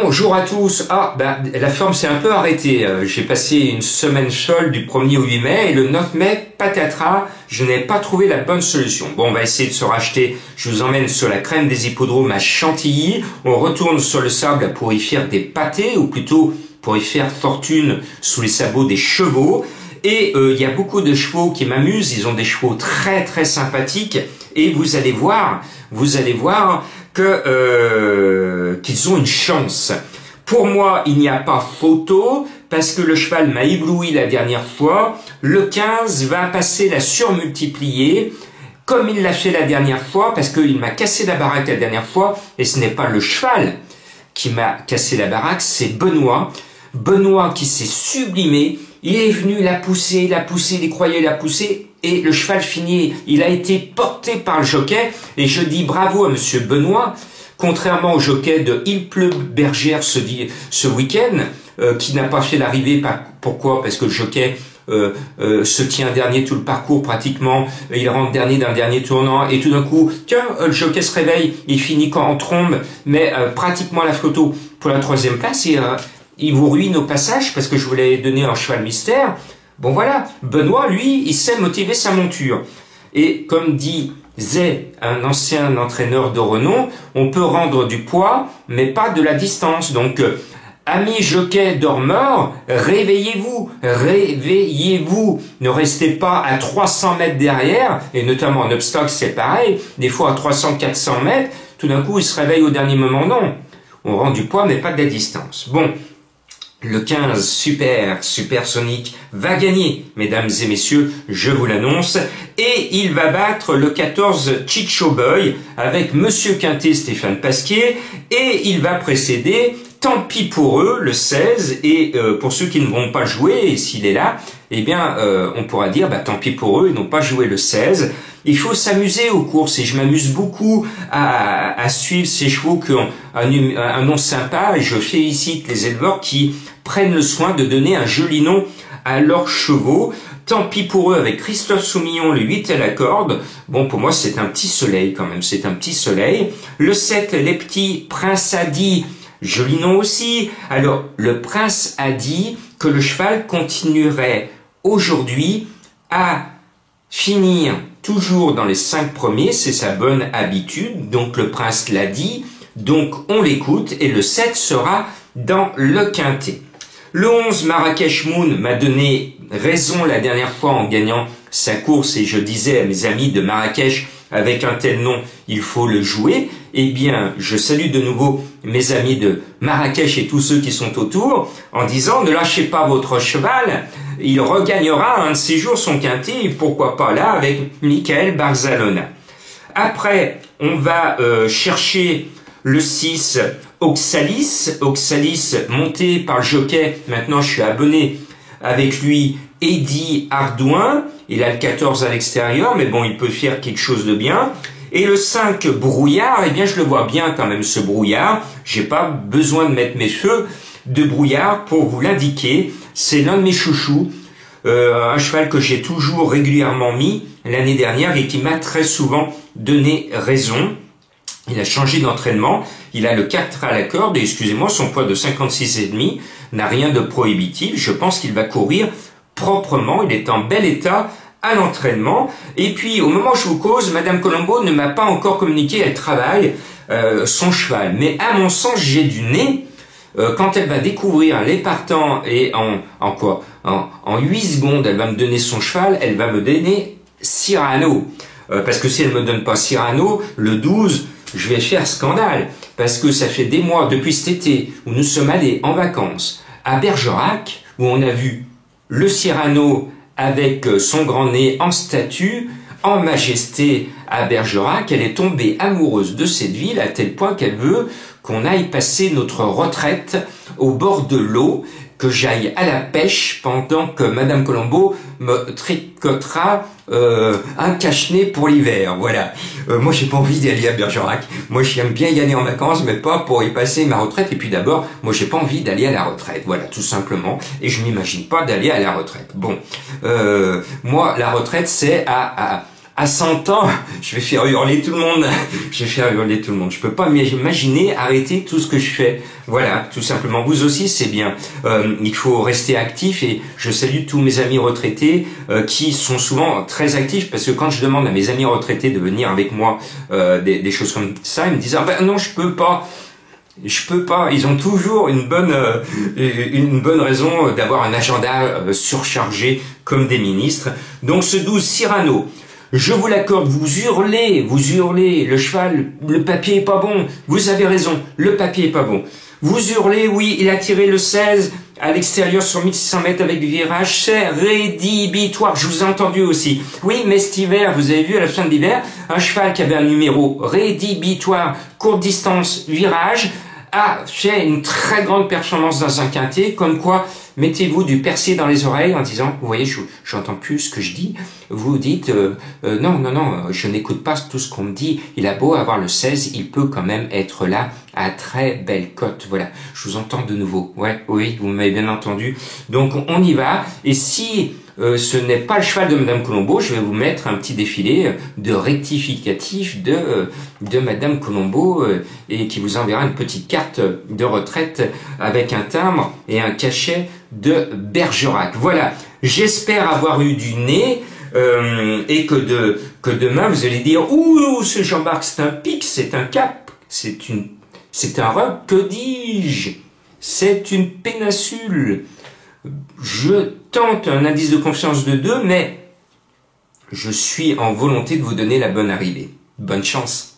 Bonjour à tous. La forme s'est un peu arrêtée. J'ai passé une semaine folle du 1er au 8 mai et le 9 mai, patatras, je n'ai pas trouvé la bonne solution. Bon, on va essayer de se racheter. Je vous emmène sur la crème des hippodromes à Chantilly. On retourne sur le sable pour y faire des pâtés, ou plutôt pour y faire fortune sous les sabots des chevaux. Et il y a beaucoup de chevaux qui m'amusent. Ils ont des chevaux très très sympathiques. Et vous allez voir qu'ils ont une chance. Pour moi, il n'y a pas photo, parce que le cheval m'a ébloui la dernière fois. Le 15 va passer la surmultiplier, comme il l'a fait la dernière fois, parce qu'il m'a cassé la baraque la dernière fois, et ce n'est pas le cheval qui m'a cassé la baraque, c'est Benoît. Benoît qui s'est sublimé, il est venu la pousser, il croyait la pousser, et le cheval finit, il a été porté par le jockey, et je dis bravo à monsieur Benoît, contrairement au jockey de Il pleut Bergère ce week-end, qui n'a pas fait l'arrivée. Pourquoi? Parce que le jockey se tient dernier tout le parcours pratiquement, il rentre dernier d'un dernier tournant, et tout d'un coup, tiens, le jockey se réveille, il finit quand en trombe, mais pratiquement la photo pour la 3e place, et il vous ruine au passage, parce que je vous l'avais donné en cheval mystère. Bon voilà, Benoît, lui, il sait motiver sa monture. Et comme disait un ancien entraîneur de renom, on peut rendre du poids, mais pas de la distance. Donc, amis jockeys dormeurs, réveillez-vous, réveillez-vous. Ne restez pas à 300 mètres derrière, et notamment en obstacle, c'est pareil. Des fois à 300-400 mètres, tout d'un coup, il se réveille au dernier moment. Non, on rend du poids, mais pas de la distance. Bon. Le 15 supersonique va gagner, mesdames et messieurs, je vous l'annonce, et il va battre le 14 Chicho Boy avec Monsieur Quintet Stéphane Pasquier, et il va précéder Tant pis pour eux, le 16, et pour ceux qui ne vont pas jouer, et s'il est là, eh bien, on pourra dire, tant pis pour eux, ils n'ont pas joué le 16. Il faut s'amuser aux courses, et je m'amuse beaucoup à suivre ces chevaux qui ont un nom sympa, et je félicite les éleveurs qui prennent le soin de donner un joli nom à leurs chevaux. Tant pis pour eux avec Christophe Soumillon, le 8 à la corde. Bon, pour moi, c'est un petit soleil quand même, c'est un petit soleil. Le 7, les petits Prince a dit, joli nom aussi. Alors, le Prince a dit que le cheval continuerait aujourd'hui à finir toujours dans les 5 premiers, c'est sa bonne habitude, donc le Prince l'a dit, donc on l'écoute, et le 7 sera dans le quintet. Le 11, Marrakech Moon, m'a donné raison la dernière fois en gagnant sa course, et je disais à mes amis de Marrakech, avec un tel nom, il faut le jouer. Eh bien, je salue de nouveau mes amis de Marrakech et tous ceux qui sont autour, en disant, ne lâchez pas votre cheval, il regagnera un de ces jours son quintet, et pourquoi pas là, avec Michael Barzalona. Après, on va chercher le 6, Oxalis monté par le jockey, maintenant je suis abonné avec lui, Eddy Ardouin, il a le 14 à l'extérieur, mais bon, il peut faire quelque chose de bien. Et le 5, Brouillard, eh bien je le vois bien quand même ce Brouillard, j'ai pas besoin de mettre mes feux de Brouillard pour vous l'indiquer, c'est l'un de mes chouchous, un cheval que j'ai toujours régulièrement mis l'année dernière et qui m'a très souvent donné raison. Il a changé d'entraînement, il a le 4 à la corde, et excusez-moi, son poids de 56,5 n'a rien de prohibitif, je pense qu'il va courir proprement, il est en bel état à l'entraînement. Et puis, au moment où je vous cause, Madame Colombo ne m'a pas encore communiqué, elle travaille son cheval. Mais à mon sens, j'ai du nez, quand elle va découvrir les partants, et en 8 secondes, elle va me donner son cheval, elle va me donner Cyrano. Parce que si elle me donne pas Cyrano, le 12, je vais faire scandale, parce que ça fait des mois depuis cet été où nous sommes allés en vacances à Bergerac, où on a vu le Cyrano avec son grand nez en statue, en majesté à Bergerac. Elle est tombée amoureuse de cette ville à tel point qu'elle veut qu'on aille passer notre retraite au bord de l'eau, que j'aille à la pêche pendant que Madame Colombo me tricotera un cache-nez pour l'hiver. Voilà. Moi, j'ai pas envie d'aller à Bergerac. Moi, j'aime bien y aller en vacances, mais pas pour y passer ma retraite. Et puis d'abord, moi, j'ai pas envie d'aller à la retraite. Voilà, tout simplement. Et je m'imagine pas d'aller à la retraite. Bon, moi, la retraite, c'est à À 100 ans, je vais faire hurler tout le monde. Je vais faire hurler tout le monde. Je peux pas m'imaginer arrêter tout ce que je fais. Voilà, tout simplement. Vous aussi, c'est bien. Il faut rester actif et je salue tous mes amis retraités qui sont souvent très actifs parce que quand je demande à mes amis retraités de venir avec moi des choses comme ça, ils me disent « Ah ben non, je peux pas ». Je peux pas. Ils ont toujours une bonne raison d'avoir un agenda surchargé comme des ministres. Donc ce 12 Cyrano, je vous l'accorde, vous hurlez, le cheval, le papier est pas bon. Vous avez raison, le papier est pas bon. Vous hurlez, oui, il a tiré le 16 à l'extérieur sur 1600 mètres avec du virage, c'est rédhibitoire. Je vous ai entendu aussi. Oui, mais cet hiver, vous avez vu à la fin de l'hiver, un cheval qui avait un numéro rédhibitoire, courte distance, virage, a fait une très grande performance dans un quintet, comme quoi, mettez-vous du persil dans les oreilles en disant, vous voyez, j'entends plus ce que je dis, vous dites, non, je n'écoute pas tout ce qu'on me dit, il a beau avoir le 16, il peut quand même être là à très belle cote, voilà, je vous entends de nouveau, ouais, oui, vous m'avez bien entendu, donc on y va, et si ce n'est pas le cheval de Madame Colombo, je vais vous mettre un petit défilé de rectificatif de Madame Colombo et qui vous enverra une petite carte de retraite avec un timbre et un cachet de Bergerac. Voilà, j'espère avoir eu du nez et que demain vous allez dire « Ouh, ce Jean-Marc, c'est un pic, c'est un cap, c'est un robe, que dis-je? C'est une péninsule ». Je tente un indice de confiance de 2, mais je suis en volonté de vous donner la bonne arrivée. Bonne chance.